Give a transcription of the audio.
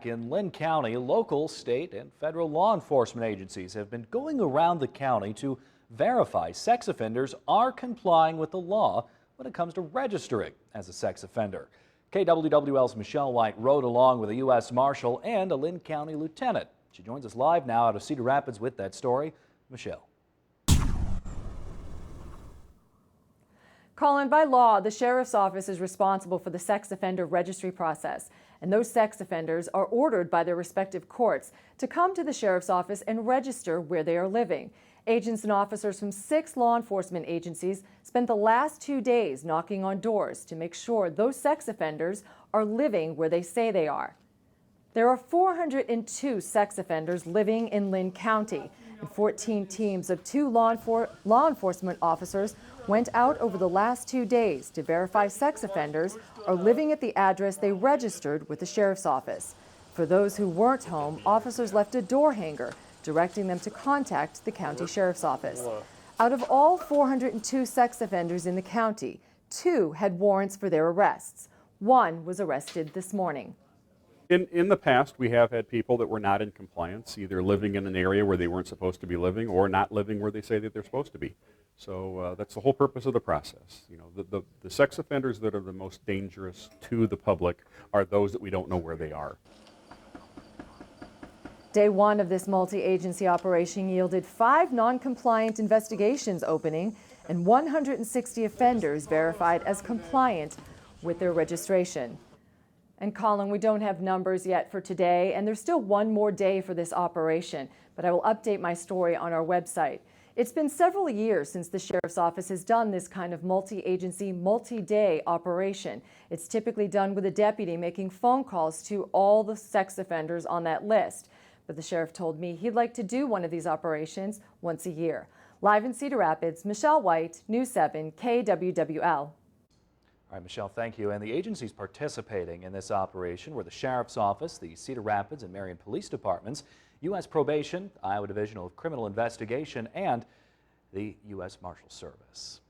back in Linn County, local, state, and federal law enforcement agencies have been going around the county to verify sex offenders are complying with the law when it comes to registering as a sex offender. KWWL's Michelle White rode along with a U.S. Marshal and a Linn County lieutenant. She joins us live now out of Cedar Rapids with that story. Michelle. Colin, by law, the Sheriff's Office is responsible for the sex offender registry process, and those sex offenders are ordered by their respective courts to come to the Sheriff's Office and register where they are living. Agents and officers from 6 law enforcement agencies spent the last 2 days knocking on doors to make sure those sex offenders are living where they say they are. There are 402 sex offenders living in Linn County, and 14 teams of 2 law enforcement officers went out over the last 2 days to verify sex offenders are living at the address they registered with the Sheriff's Office. For those who weren't home, officers left a door hanger directing them to contact the county Sheriff's Office. Out of all 402 sex offenders in the county, 2 had warrants for their arrests. 1 was arrested this morning. In the past, we have had people that were not in compliance, either living in an area where they weren't supposed to be living or not living where they say that they're supposed to be. So that's the whole purpose of the process. You know, the sex offenders that are the most dangerous to the public are those that we don't know where they are. Day 1 of this multi-agency operation yielded 5 non-compliant investigations opening and 160 offenders verified as compliant with their registration. And Colin, we don't have numbers yet for today, and there's still one more day for this operation, but I will update my story on our website. It's been several years since the Sheriff's Office has done this kind of multi-agency, multi-day operation. It's typically done with a deputy making phone calls to all the sex offenders on that list. But the sheriff told me he'd like to do one of these operations once a year. Live in Cedar Rapids, Michelle White, News 7, KWWL. All right, Michelle, thank you. And the agencies participating in this operation were the Sheriff's Office, the Cedar Rapids and Marion Police Departments, U.S. Probation, Iowa Division of Criminal Investigation, and the U.S. Marshal Service.